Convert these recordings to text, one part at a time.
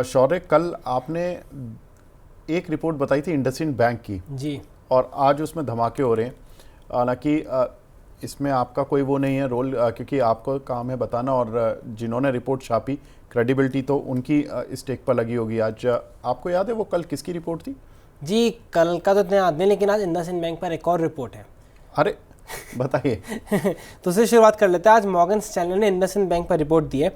शौर्य, कल आपने एक रिपोर्ट बताई थी इंडसइंड बैंक की जी, और आज उसमें धमाके हो रहे हैं। हालांकि इसमें आपका कोई वो नहीं है रोल, क्योंकि आपको काम है बताना, और जिन्होंने रिपोर्ट छापी क्रेडिबिलिटी तो उनकी स्टेक पर लगी होगी। आज आपको याद है वो कल किसकी रिपोर्ट थी? जी कल का तो इतना याद नहीं, लेकिन आज इंडसइंड बैंक पर एक और रिपोर्ट है। अरे बताइए। तो उससे शुरुआत कर लेते हैं। आज मॉर्गन स्टैनले ने इंडसइंड बैंक पर रिपोर्ट दी है,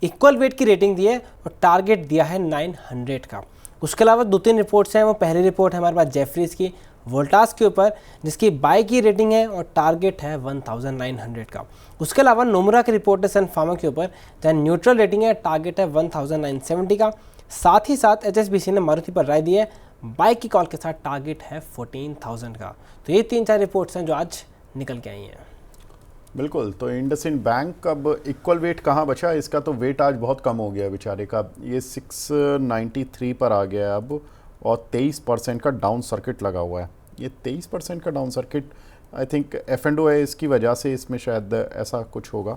इक्वल वेट की रेटिंग दी है और टारगेट दिया है 900 का। उसके अलावा 2-3 रिपोर्ट्स हैं। वो पहली रिपोर्ट है हमारे पास जेफरीज की वोल्टास के ऊपर, जिसकी बाई की रेटिंग है और टारगेट है 1900 का। उसके अलावा नोमुरा की रिपोर्ट है सन फार्मा के ऊपर, जहाँ न्यूट्रल रेटिंग है, टारगेट है 1970 का। साथ ही साथ HSBC ने मारुति पर राय दी है, बाई की कॉल के साथ टारगेट है 14,000 का। तो ये 3-4 रिपोर्ट्स हैं जो आज निकल के आई हैं। बिल्कुल, तो इंडसइंड बैंक अब इक्वल वेट कहाँ बचा? इसका तो वेट आज बहुत कम हो गया बेचारे का, ये 693 पर आ गया है अब, और 23% का डाउन सर्किट लगा हुआ है। ये 23% का down circuit I think F&O है, इसकी वजह से इसमें शायद ऐसा कुछ होगा,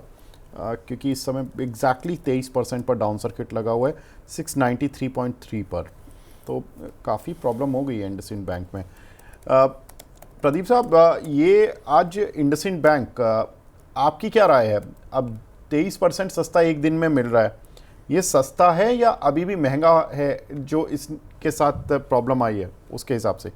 क्योंकि इस समय एग्जैक्टली 23% पर डाउन सर्किट लगा हुआ है 693.3 पर। तो काफ़ी प्रॉब्लम हो गई है इंडसइंड बैंक में। प्रदीप साहब, ये आज इंडसइंड बैंक, आपकी क्या राय है? अब 23% सस्ता एक दिन में मिल रहा है, ये सस्ता है या अभी भी महंगा है जो इसके साथ प्रॉब्लम आई है उसके हिसाब से?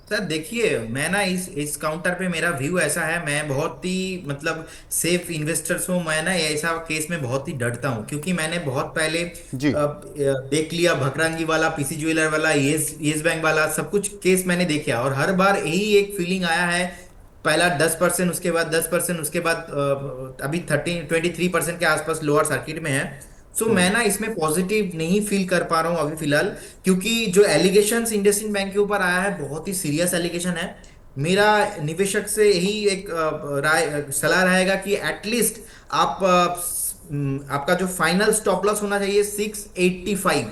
सर देखिए, मैं ना इस काउंटर पे मेरा व्यू ऐसा है, मैं बहुत ही मतलब सेफ इन्वेस्टर्स हूँ। मैं ना ऐसा केस में बहुत ही डरता हूँ, क्योंकि मैंने बहुत पहले जी देख लिया, भकरंगी वाला, पीसी ज्वेलर वाला, येस बैंक वाला, सब कुछ केस मैंने देखा, और हर बार यही एक फीलिंग आया है। पहला 10%, उसके बाद 10%, उसके बाद अभी 23% के आसपास लोअर सर्किट में है। सो मैं ना इसमें पॉजिटिव नहीं फील कर पा रहा हूँ अभी फिलहाल, क्योंकि जो एलिगेशंस इंडसइंड बैंक के ऊपर आया है बहुत ही सीरियस एलिगेशन है। मेरा निवेशक से यही एक सलाह रहेगा कि एटलीस्ट आप आपका जो फाइनल स्टॉप लॉस होना चाहिए 685।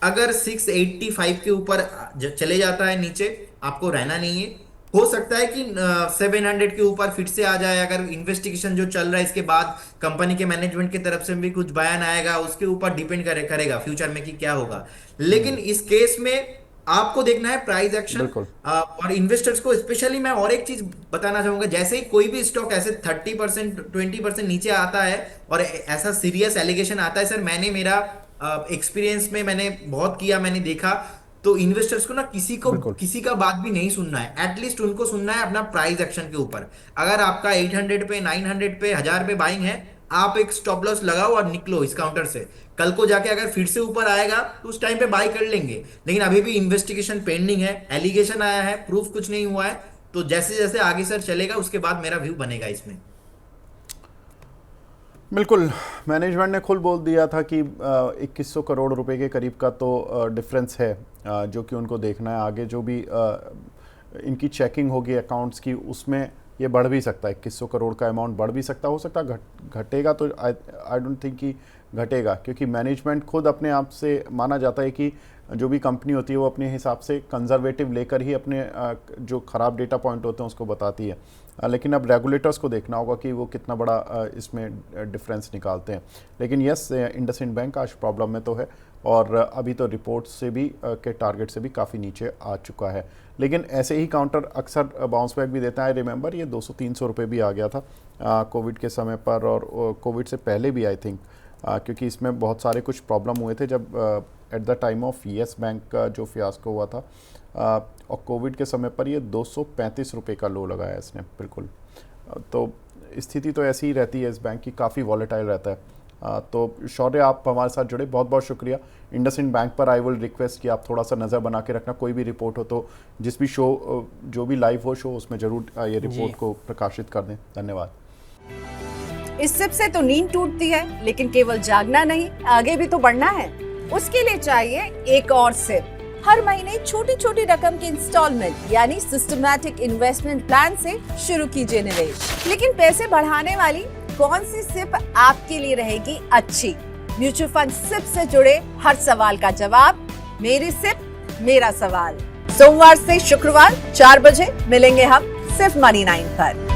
अगर 685 के ऊपर चले जाता है नीचे, आपको रहना नहीं है। हो सकता है कि 700 के ऊपर फिर से आ जाए, अगर इन्वेस्टिगेशन जो चल रहा है इसके बाद कंपनी के मैनेजमेंट की तरफ से भी कुछ बयान आएगा, उसके ऊपर डिपेंड करेगा फ्यूचर में कि क्या होगा। लेकिन इस केस में आपको देखना है प्राइस एक्शन। बिल्कुल। और इन्वेस्टर्स को स्पेशली मैं और एक चीज बताना चाहूंगा, जैसे ही कोई भी स्टॉक ऐसे 30% 20% नीचे आता है और ऐसा सीरियस एलिगेशन आता है, सर मैंने मेरा एक्सपीरियंस में मैंने बहुत किया, मैंने देखा, तो इन्वेस्टर्स को ना बिल्कुल। किसी का बात भी नहीं सुनना है। एटलीस्ट उनको सुनना है अपना प्राइस एक्शन के ऊपर। अगर आपका 800 पे, 900 पे, 1000 पे बाइंग है, आप एक स्टॉप लॉस लगाओ और निकलो इस काउंटर से। कल को जाके अगर फिर से ऊपर आएगा तो उस टाइम पे बाई कर लेंगे। लेकिन अभी भी इन्वेस्टिगेशन पेंडिंग है, एलिगेशन आया है, प्रूफ कुछ नहीं हुआ है। तो जैसे जैसे आगे सर चलेगा उसके बाद मेरा व्यू बनेगा इसमें। बिल्कुल, मैनेजमेंट ने खुद बोल दिया था कि 2100 करोड़ रुपए के करीब का तो डिफरेंस है, जो कि उनको देखना है। आगे जो भी इनकी चेकिंग होगी अकाउंट्स की, उसमें ये बढ़ भी सकता है, 2100 करोड़ का अमाउंट बढ़ भी सकता, हो सकता है घटेगा, तो आई डोंट थिंक कि घटेगा, क्योंकि मैनेजमेंट खुद अपने आप से माना जाता है कि जो भी कंपनी होती है वो अपने हिसाब से कंजर्वेटिव लेकर ही अपने जो ख़राब डेटा पॉइंट होते हैं उसको बताती है। लेकिन अब रेगुलेटर्स को देखना होगा कि वो कितना बड़ा इसमें डिफरेंस निकालते हैं। लेकिन यस, इंडसइंड बैंक आज प्रॉब्लम में तो है, और अभी तो रिपोर्ट से भी के टारगेट से भी काफ़ी नीचे आ चुका है। लेकिन ऐसे ही काउंटर अक्सर बाउंस बैक भी देता है। रिमेंबर, ये 200-300 रुपये भी आ गया था कोविड के समय पर, और कोविड से पहले भी आई थिंक, क्योंकि इसमें बहुत सारे कुछ प्रॉब्लम हुए थे जब at the time of yes bank का जो फियास्को हुआ था, और कोविड के समय पर ये 235 रुपये का लो लगाया इसने। बिल्कुल, तो स्थिति तो ऐसी ही रहती है इस बैंक की, काफ़ी वॉलेटाइल रहता है। तो शौर्य, आप हमारे साथ जुड़े, बहुत बहुत शुक्रिया। इंडसइंड बैंक पर आई विल रिक्वेस्ट कि आप थोड़ा सा नज़र बना के रखना, कोई भी रिपोर्ट हो तो जिस भी शो, जो भी लाइव हो शो, उसमें ज़रूर ये रिपोर्ट को प्रकाशित कर दें। धन्यवाद। इस सिप से तो नींद टूटती है, लेकिन केवल जागना नहीं, आगे भी तो बढ़ना है। उसके लिए चाहिए एक और सिप। हर महीने छोटी छोटी रकम की इंस्टॉलमेंट यानी सिस्टमैटिक इन्वेस्टमेंट प्लान से शुरू कीजिए निवेश। लेकिन पैसे बढ़ाने वाली कौन सी सिप आपके लिए रहेगी अच्छी? म्यूचुअल फंड सिप से जुड़े हर सवाल का जवाब मेरी सिप मेरा सवाल। सोमवार से शुक्रवार 4 बजे मिलेंगे हम सिर्फ मनी 9 पर।